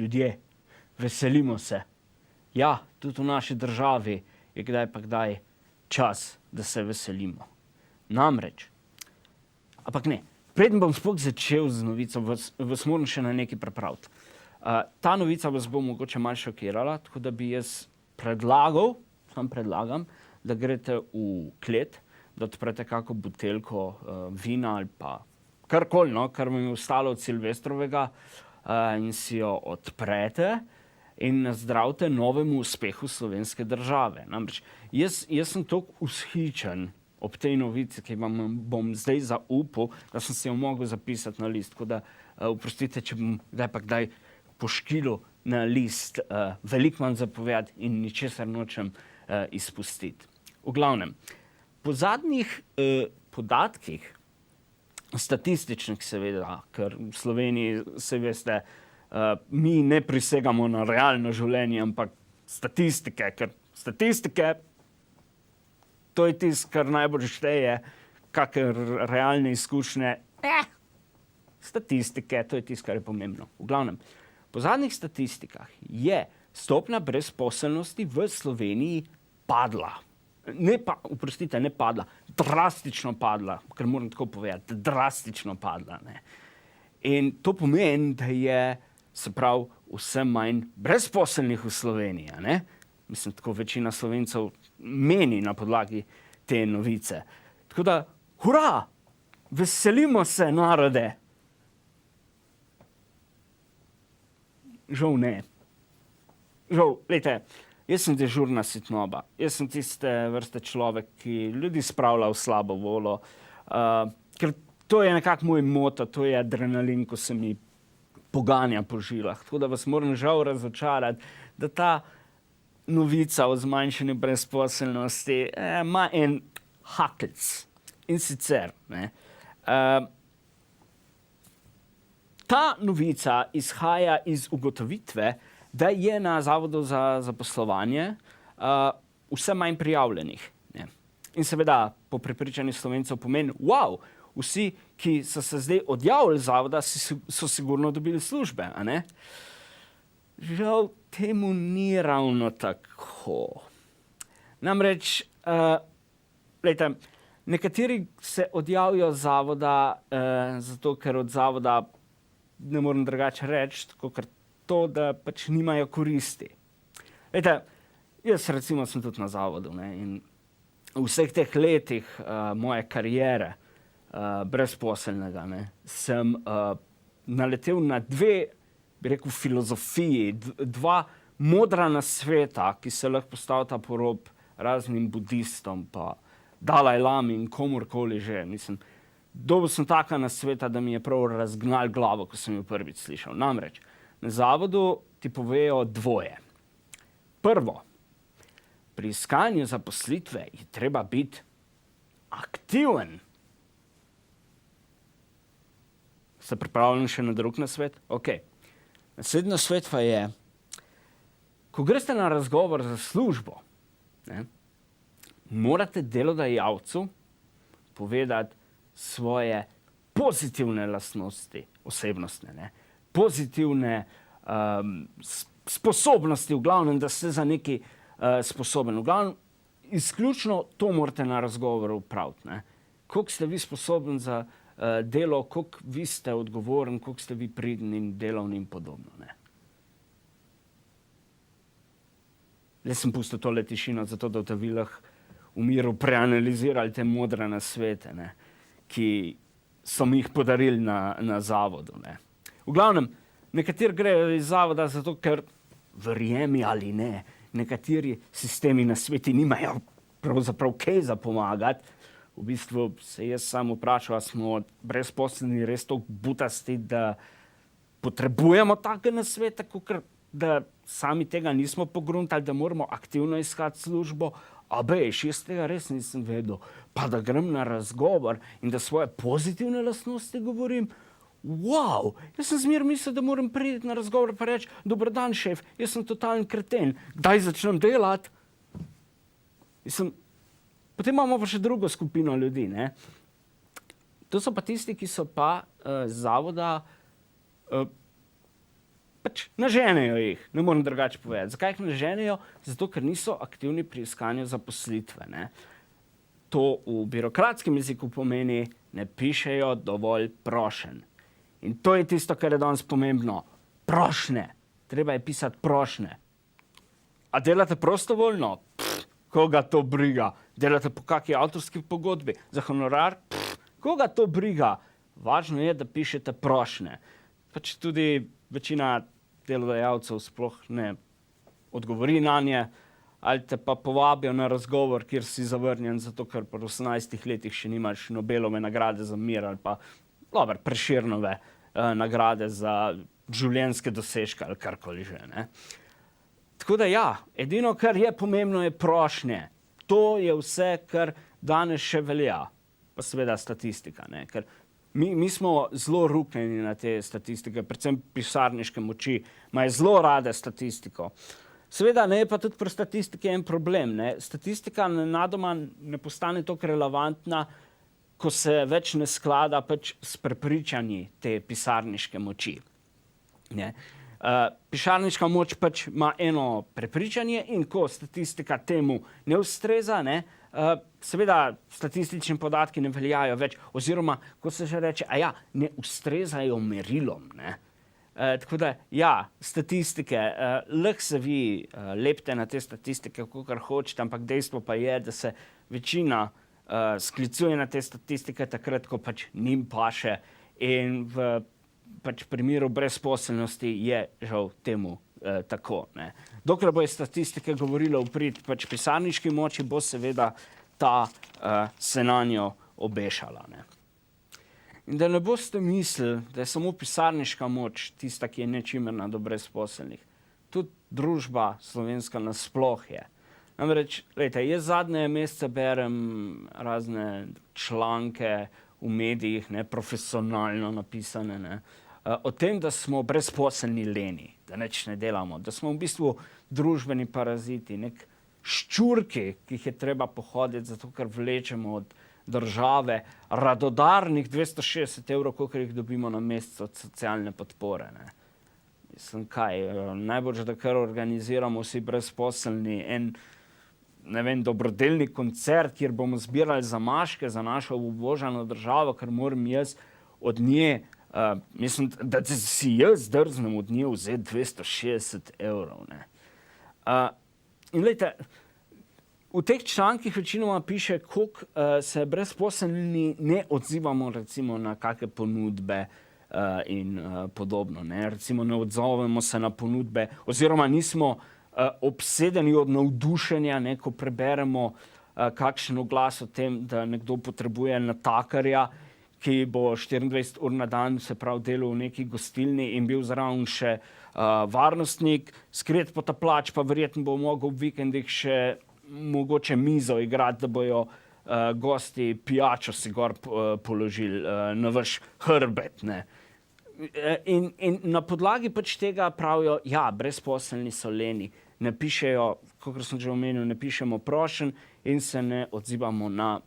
ljudje, veselimo se. Ja, tudi v naši državi je kdaj pa kdaj čas, da se veselimo. Namreč, ampak ne, preden bom sploh začel z novico, vas moram še na nekaj pripraviti. Ta novica vas bo mogoče malo šokirala, tako da bi jaz predlagam, da greste v klet, da odprete kako buteljko vina ali pa karkoli, no, kar vam je ostalo od Silvestrovega, in si jo odprete in nazdravite novemu uspehu slovenske države. Namreč, jaz sem toliko vzhičen ob tej novici, ki vam bom zdaj zaupal, da sem si jo mogel zapisati na list. Tako da, oprostite, če bom kdaj poškilil na list, veliko manj zapovedati in ničesar nočem izpustiti. V glavnem, po zadnjih podatkih, statističnih seveda, ker v Sloveniji, se veste, mi ne prisegamo na realno življenje, ampak statistike, ker statistike, to je tisto, kar najbolj šteje, kakor realne izkušnje, statistike, to je tisto, kar je pomembno. V glavnem, po zadnjih statistikah je stopnja brezposelnosti v Sloveniji padla. Ne padla, drastično padla, ker moram tako povedati, drastično padla. Ne. In to pomeni, da je, se pravi, vse manj brezposelnih v Sloveniji. Ne. Mislim, tako večina Slovencev meni na podlagi te novice. Tako da, hurra, veselimo se, narode. Žal ne. Žal, glejte, jaz sem dežurna sitnoba. Jaz sem tiste vrste človek, ki ljudi spravlja v slabo voljo, ker to je nekako moj moto, to je adrenalin, ko se mi poganja po žilah. Tako da vas moram žal razočarati, da ta novica o zmanjšanju brezposelnosti ima en hakelc. In sicer, ne, ta novica izhaja iz ugotovitve, da je na Zavodu za zaposlovanje vse manj prijavljenih. Ne. In seveda, po prepričanju Slovencev pomeni, wow, vsi, ki so se zdaj odjavili z zavoda, so sigurno dobili službe, a ne? Žal, temu ni ravno tako. Namreč, glejte, nekateri se odjavijo z zavoda, zato ker od zavoda, ne morem drugače reči, tako ker to, da pač nimajo koristi. Glejte, jaz recimo sem tudi na zavodu, ne, in v vseh teh letih moje kariere brezposelnega, ne, sem naletel na dve, bi rekel, filozofiji, dva modra nasveta, ki se lahko postavita po rob raznim budistom, pa Dalaj Lami in komurkoli že. Mislim, dobil sem taka nasveta, da mi je prav razgnal glavo, ko sem jo prvič slišal. Namreč, na zavodu ti povejo dvoje. Prvo, pri iskanju zaposlitve je treba biti aktiven. Ste pripravljeni še na drug nasvet? Ok. Naslednji nasvet pa je, ko greste na razgovor za službo, ne, morate delodajalcu povedati svoje pozitivne lastnosti, osebnostne, ne, pozitivne sposobnosti, v glavnem, da ste za nekaj sposoben. V glavnem, izključno to morate na razgovoru opraviti. Koliko ste vi sposoben za delo, koliko vi ste odgovoren, koliko ste vi pridni in delovni in podobno. Ne. Jaz sem pustil tole tišino, zato da vi lahko v miru preanalizirali te modre nasvete, ne, ki so mi jih podarili na zavodu. Ne. V glavnem, nekateri grejo iz zavoda zato, ker verjemi ali ne, nekateri sistemi na sveti nimajo pravzaprav kaj za pomagati. V bistvu se jaz sam vprašal, a smo brezposelni res toliko butasti, da potrebujemo take nasvete, kakor da sami tega nismo pogruntali, da moramo aktivno iskati službo. A bejš, jaz tega res nisem vedel. Pa da grem na razgovor in da svoje pozitivne lastnosti govorim. Wow, jaz sem zmer mislil, da moram priti na razgovor pa reči, dober dan, šef, jaz sem totalen kreten, daj začnem delati. Potem imamo pa še drugo skupino ljudi, ne. To so pa tisti, ki so pa z zavoda pač naženejo jih, ne morem drugače povedati. Zakaj jih naženejo? Zato, ker niso aktivni pri iskanju zaposlitve. Ne? To v birokratskem jeziku pomeni, ne pišejo dovolj prošenj. In to je tisto, kar je danes pomembno. Prošnje. Treba je pisati prošnje. A delate prostovoljno? Koga to briga? Delate po kakšni avtorski pogodbi? Za honorar? Koga to briga? Važno je, da pišete prošnje. Pač tudi večina delodajalcev sploh ne odgovori na nje, ali te pa povabijo na razgovor, kjer si zavrnjen, zato ker po 18 letih še nimaš Nobelove nagrade za mir ali pa Prešernove nagrade za življenjske dosežke ali karkoli že. Ne? Tako da ja, edino, kar je pomembno, je prošnje. To je vse, kar danes še velja. Pa seveda statistika. Ne? Ker mi smo zelo ruknjeni na te statistike, predvsem pisarniške moči, imajo zelo rade statistiko. Seveda ne je pa tudi pri statistiki en problem. Ne? Statistika nenadoma ne postane toliko relevantna, ko se več ne sklada pač s prepričanji te pisarniške moči. Ne? Pisarniška moč pač ima eno prepričanje in ko statistika temu ne ustreza, ne? Seveda statistični podatki ne veljajo več, oziroma, ko se že reče, ne ustrezajo merilom. Ne? Tako da, ja, statistike, lahko se vi lepte na te statistike, kakor hočete, ampak dejstvo pa je, da se večina sklicuje na te statistike takrat, ko pač njim paše in v pač primeru brezposelnosti je žal temu tako. Ne. Dokler bo statistike govorila v prid pač pisarniški moči, bo seveda ta se na njo obešala. Ne. In da ne boste mislili, da je samo pisarniška moč tista, ki je nečimerna do brezposelnih. Tudi družba slovenska nasploh je. Namreč, glejte, jaz zadnje mesece berem razne članke v medijih, ne, profesionalno napisane, ne, o tem, da smo brezposelni leni, da nič ne delamo, da smo v bistvu družbeni paraziti, nek ščurki, ki jih je treba pohoditi, zato ker vlečemo od države radodarnih 260 €, kolikor jih dobimo na mesec od socialne podpore. Ne. Mislim, kaj, najbolj, da kar organiziramo vsi brezposelni dobrodelni koncert, kjer bomo zbirali zamaške za našo ubožano državo, ker moram jaz od nje, mislim, da si jaz drznem od nje vzeti 260 €. Ne. In glejte, v teh člankih večinoma piše, koliko se brezposelni ne odzivamo recimo na kakšne ponudbe in podobno. Ne. Recimo ne odzovemo se na ponudbe oziroma nismo obsedeni od navdušenja, ne, ko preberemo kakšen oglas o tem, da nekdo potrebuje natakarja, ki bo 24 ur na dan, se pravi, delal v neki gostilni in bil zraven še varnostnik, skret potapljač, pa verjetno bo mogel v vikendih še mogoče mizo igrati, da bojo gosti pijačo si gor položili na vaš hrbet. Ne. In na podlagi pač tega pravijo, ja, brezposelni so leni, ne pišejo, kakor sem že omenil, ne pišemo prošenj in se ne odzivamo na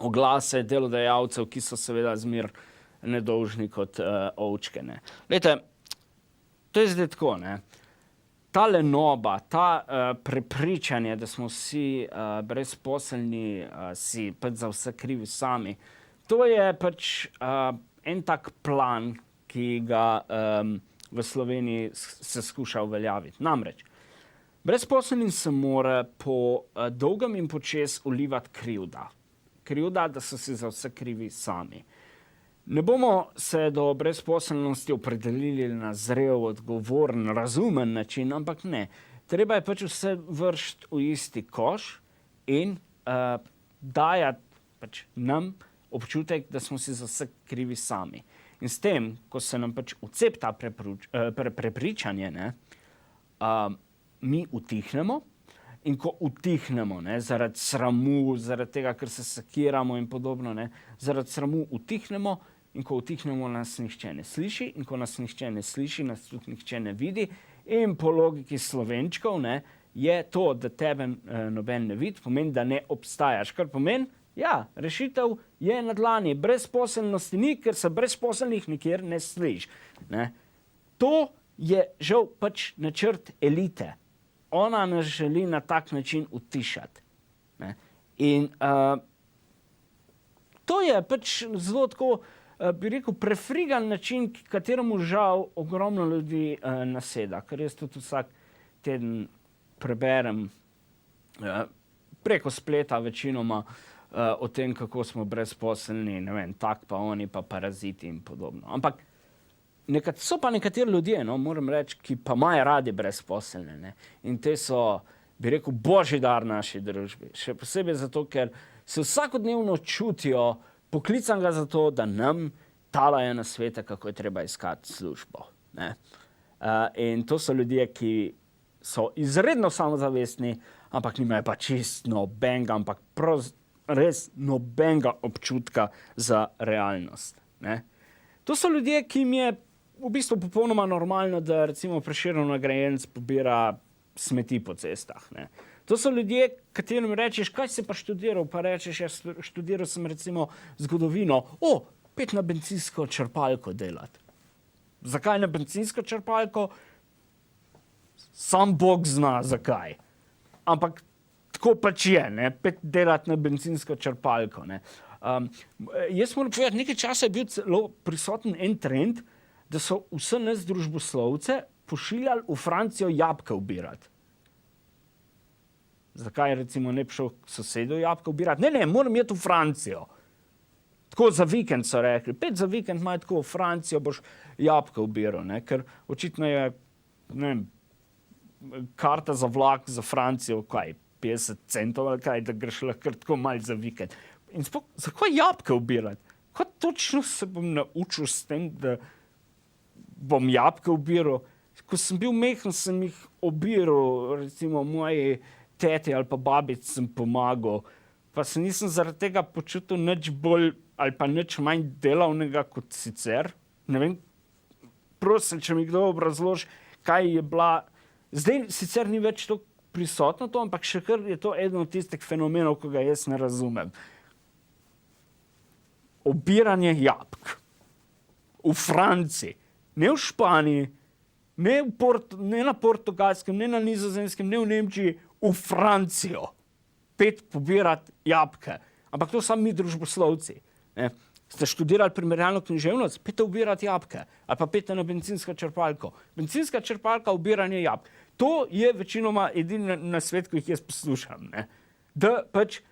oglase delodajalcev, ki so seveda zmer nedolžni kot ovčke. Ne. Glejte, to je zdaj tako, ne. Ta lenoba, ta prepričanje, da smo vsi brezposelni, si pač za vse krivi sami, to je pač en tak plan, ki ga v Sloveniji se skuša uveljaviti. Namreč, brezposelnim se mora po dolgem in počez ulivati krivda. Krivda, da so si za vse krivi sami. Ne bomo se do brezposelnosti opredelili na zrel, odgovoren, razumen način, ampak ne. Treba je pač vse vršiti v isti koš in dajati pač nam občutek, da smo si za vse krivi sami. In s tem, ko se nam pač vcepta prepričanje, ne, mi utihnemo. In ko utihnemo, ne, zaradi sramu, zaradi tega, ker se sekiramo in podobno, ne, zaradi sramu utihnemo in ko utihnemo, nas nihče ne sliši in ko nas nihče ne sliši, nas tudi nihče ne vidi in po logiki Slovenčkov, ne, je to, da tebe noben ne vidi, pomeni, da ne obstajaš, kar pomeni, ja, rešitev je na dlani, brezposelnosti ni, ker se brezposelnih nikjer ne sliši. Ne. To je žal pač načrt elite. Ona nas želi na tak način utišati. Ne? In to je pač zelo tako, bi rekel, prefrigan način, kateremu žal ogromno ljudi naseda, ker jaz tudi vsak teden preberem preko spleta večinoma o tem, kako smo brezposelni, ne vem, tak pa oni, pa paraziti in podobno. Ampak so pa nekateri ljudje, no, moram reči, ki pa imajo radi brezposelne, ne? In te so, bi rekel, božji dar naši družbi. Še posebej zato, ker se vsakodnevno čutijo poklicanega za to, da nam talajo na svete, kako je treba iskati službo. Ne? In to so ljudje, ki so izredno samozavestni, ampak nimajo pa čist nobenega, ampak res nobenega občutka za realnost. Ne? To so ljudje, ki jim je v bistvu popolnoma normalno, da recimo Prešernov nagrajenec pobira smeti po cestah. Ne? To so ljudje, katerim rečeš, kaj si pa študiral, pa rečeš, jaz študiral sem recimo zgodovino, pet na bencinsko črpalko delati. Zakaj na bencinsko črpalko? Sam Bog zna, zakaj. Ampak tako pač je, ne? Pet delati na bencinsko črpalko. Ne? Jaz moram povedati, nekaj časa je bil celo prisoten en trend, da so vse nas družboslovce pošiljali v Francijo jabolka ubirati. Zakaj recimo ne bi šel k sosedu jabolka ubirati? Ne, moram iti v Francijo. Tako za vikend so rekli, za vikend imajo tako v Francijo, boš jabolka ubiral, ne? Ker očitno je, ne vem, karta za vlak za Francijo, 50 centov ali kaj, da greš lahko tako malo za vikend. In zakaj jabolka ubirati? Kaj točno se bom naučil s tem, da bom jabolka ubiral? Ko sem bil majhen, sem jih obiral, recimo moji teti ali pa babici sem pomagal, pa se nisem zaradi tega počutil nič bolj ali pa nič manj delavnega kot sicer. Ne vem, prosim, če mi kdo obrazloži, kaj je bila. Zdaj sicer ni več to prisotno to, ampak še kar je to eden od tistih fenomenov, ko ga jaz ne razumem. Obiranje jabolk. V Franciji, ne v Španiji, ne na Portugalskem, ne na Nizozemskem, ne v Nemčiji, v Francijo. Pet pobirati jabolke. Ampak to sami mi družboslovci. Ne? Ste študirali primerjalno književnost? Pete ubirati jabolke. Ali pa pete na bencinsko črpalko. Bencinska črpalka, ubiranje jabolk. To je večinoma edini na svet, ko jih jaz poslušam. Ne? Da pač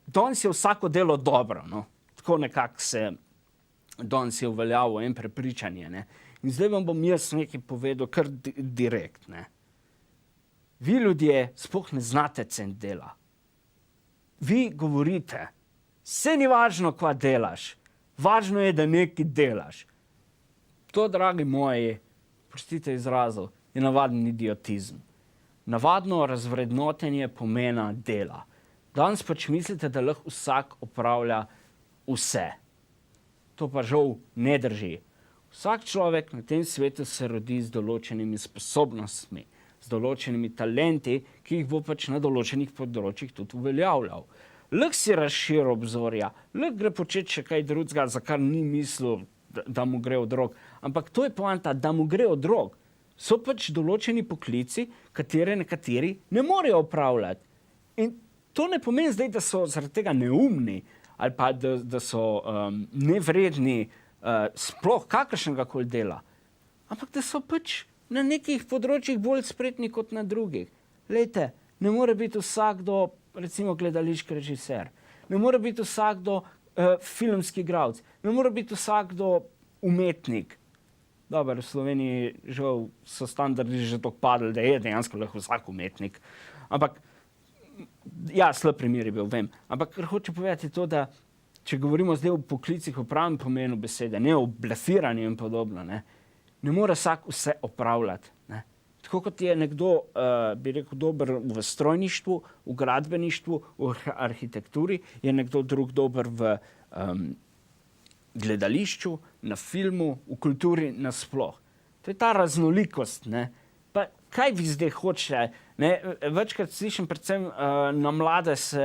danes je vsako delo dobro. No? Tako nekako se danes je uveljavilo en prepričanje. Ne? In zdaj vam bom jaz nekaj povedal kar direkt. Ne? Vi ljudje sploh ne znate cen dela. Vi govorite, saj ni važno, kva delaš. Važno je, da nekaj delaš. To, dragi moji, prostite izrazov, je navaden idiotizm. Navadno razvrednotenje pomena dela. Danes pač mislite, da lahko vsak opravlja vse. To pa žal ne drži. Vsak človek na tem svetu se rodi z določenimi sposobnostmi, z določenimi talenti, ki jih bo pač na določenih področjih tudi uveljavljal. Lahko si razširi obzorja, lahko gre početi še kaj drugega, za kar ni mislil, da mu gre od rok. Ampak to je poanta, da mu gre od rok. So pač določeni poklici, katere nekateri ne morejo opravljati. In to ne pomeni zdaj, da so zaradi tega neumni ali pa da so nevredni sploh kakršnega koli dela. Ampak da so pač na nekih področjih bolj spretni kot na drugih. Glejte, ne more biti vsakdo, recimo gledališki režiser, ne more biti vsakdo filmski igralec, ne more biti vsakdo umetnik. Dobar, v Sloveniji žal so standardi že tako padli, da je dejansko lahko vsak umetnik. Ampak, ja, slab primer je bil, vem. Ampak, kar hoče povedati to, da če govorimo zdaj o poklicih v pravem pomenu besede, ne o blefiranju in podobno, ne more vsak vse opravljati. Ne. Tako kot je nekdo, bi rekel, dober v strojništvu, v gradbeništvu, v arhitekturi, je nekdo drug dober v gledališču, na filmu, v kulturi nasploh. To je ta raznolikost. Ne. Pa kaj vi zdaj hočete? Ne? Večkrat slišim predvsem na mlade se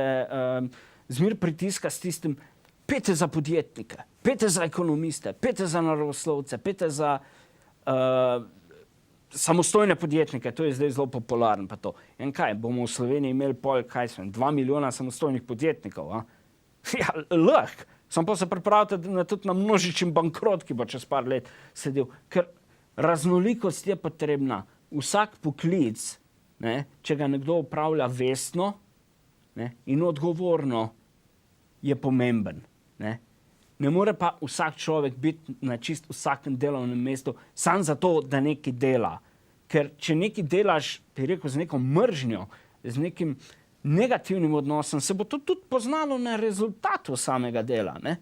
zmer pritiska s tistim, pete za podjetnike, pete za ekonomiste, pete za naravoslovce, pete za samostojne podjetnike, to je zdaj zelo popularno. Pa to. In kaj, bomo v Sloveniji imeli 2 milijona samostojnih podjetnikov? A? Ja, lahko. Samo pa se pripravite tudi na množičen bankrot, ki bo čez par let sedel. Ker raznolikost je potrebna. Vsak poklic, ne, če ga nekdo upravlja vestno, ne, in odgovorno, je pomemben. Ne more pa vsak človek biti na čist vsakem delovnem mestu samo zato, da nekaj dela. Ker če nekaj delaš, bi rekel, z neko mržnjo, z nekim negativnim odnosom, se bo to tudi poznalo na rezultatu samega dela. Ne?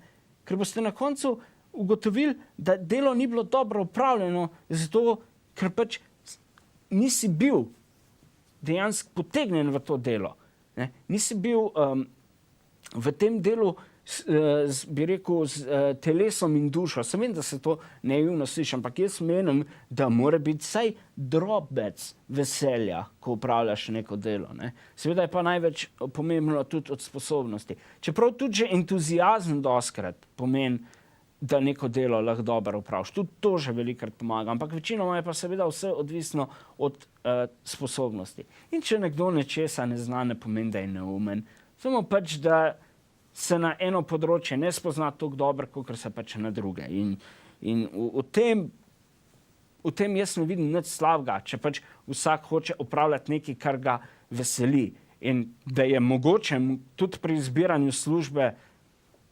Ker boste na koncu ugotovili, da delo ni bilo dobro upravljeno, zato ker pač nisi bil dejansko potegnjen v to delo. Ne? Nisi bil v tem delu bi rekel, z telesom in dušo. Sem vem, da se to naivno sliši, ampak jaz menim, da mora biti vsaj drobec veselja, ko upravljaš neko delo. Ne? Seveda je pa največ pomembno tudi od sposobnosti. Čeprav tudi že entuzijazem doskrat pomeni, da neko delo lahko dobro upraviš. Tudi to že velikrat pomaga, ampak večinoma je pa seveda vse odvisno od sposobnosti. In če nekdo nečesa ne zna, ne pomeni, da je neumen. Samo pač, da se na eno področje ne spozna tako dobro, kot se pač na druge. In v tem jaz ne vidim nič slabega, če pač vsak hoče upravljati nekaj, kar ga veseli. In da je mogoče tudi pri izbiranju službe,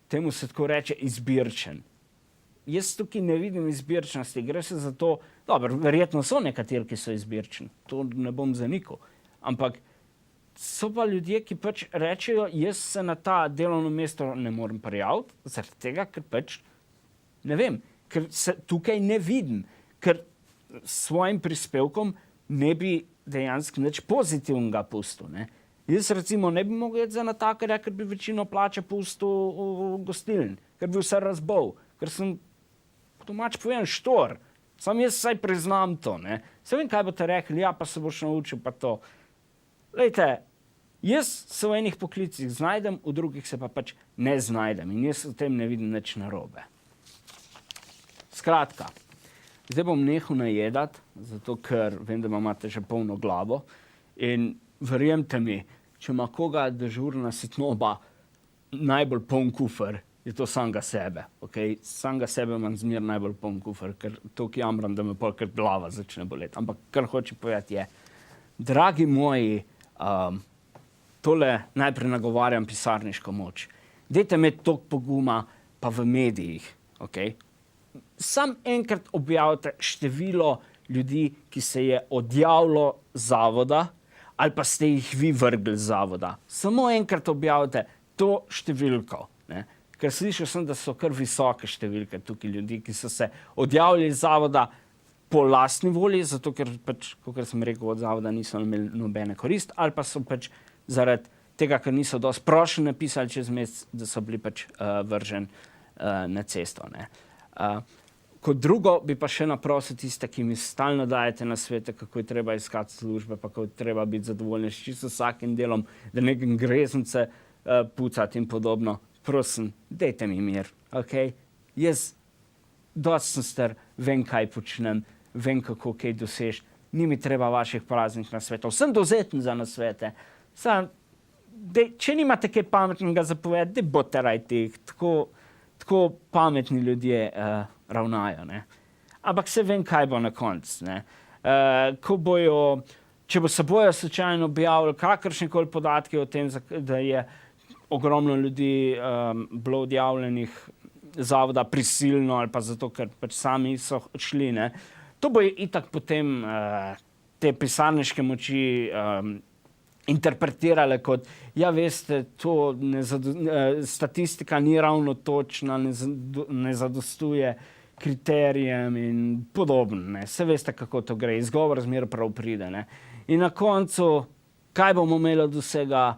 temu se tako reče, izbirčen. Jaz tukaj ne vidim izbirčnosti, gre se za to, dobro, verjetno so nekateri, ki so izbirčni, to ne bom zanikal, ampak so pa ljudje, ki pač rečejo, jaz se na ta delovno mesto ne morem prijaviti, zaradi tega, ker pač ne vem, ker se tukaj ne vidim, ker s svojim prispevkom ne bi dejansko nič pozitivnega pustil. Ne? Jaz recimo ne bi mogel jeti za natakarja, ker bi večino plače pustil v gostilni, ker bi vse razbol, ker sem domač povem štor, sam jaz vsaj priznam to. Ne? Se vem, kaj boste rekli, ja, pa se boš naučil, pa to. Glejte, jaz se v enih poklicih znajdem, v drugih se pa pač ne znajdem in jaz v tem ne vidim nič narobe. Skratka, zdaj bom nehal najedati, zato ker vem, da imate že polno glavo in verjemite mi, če ima koga dežurna sitnoba najbolj poln kufer, je to samega sebe. Okay? Samega sebe imam zmer najbolj poln kufer, ker toliko jamram, da me polkrat glava začne boleti. Ampak kar hoče povedati je, dragi moji, tole najprej nagovarjam pisarniško moč. Dajte imeti toliko poguma pa v medijih. Okay? Sam enkrat objavite število ljudi, ki se je odjavilo zavoda ali pa ste jih vi vrgli z zavoda. Samo enkrat objavite to številko. Ne? Ker slišal sem, da so kar visoke številke tukaj ljudi, ki so se odjavili z zavoda po lastni volji, zato ker pač, kot sem rekel, od zavoda niso imeli nobene korist, ali pa so pač zaradi tega, ker niso dosti prošenj napisali čez mesec, da so bili pač vrženi na cesto. Ne. Kot drugo bi pa še naprosil tiste, ki mi stalno dajete na svete, kako je treba iskati službe, pa kako je treba biti zadovoljen s čisto vsakim delom, da nekaj greznice pucati in podobno. Prosim, dajte mi mir, ok? Jaz dosti sem star, vem, kaj počnem, vem, kako kaj dosež. Ni mi treba vaših praznih nasvetov. Sem dovzeten za nasvete. Če nimate kaj pametnega zapovedati, da boste rajti. Tako pametni ljudje ravnajo. Ne? Ampak se vem, kaj bo na koncu. Če se bojo slučajno objavili kakršnekoli podatki o tem, da je ogromno ljudi bilo odjavljenih zavoda prisilno ali pa zato, ker pač sami so šli. Ne? To bo itak potem te pisarniške moči interpretirale kot, ja veste, to statistika ni ravno točna, ne zadostuje kriterijem in podobno. Ne? Se veste, kako to gre, izgovor zmeraj prav pride. Ne? In na koncu, kaj bomo imeli od vsega?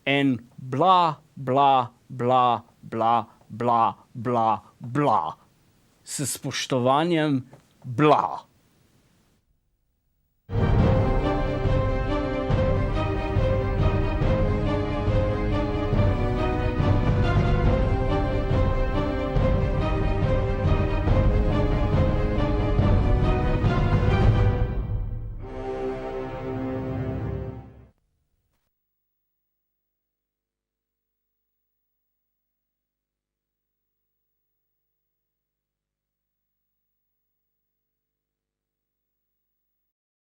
En bla, bla, bla, bla, bla, bla, bla. S spoštovanjem, bla.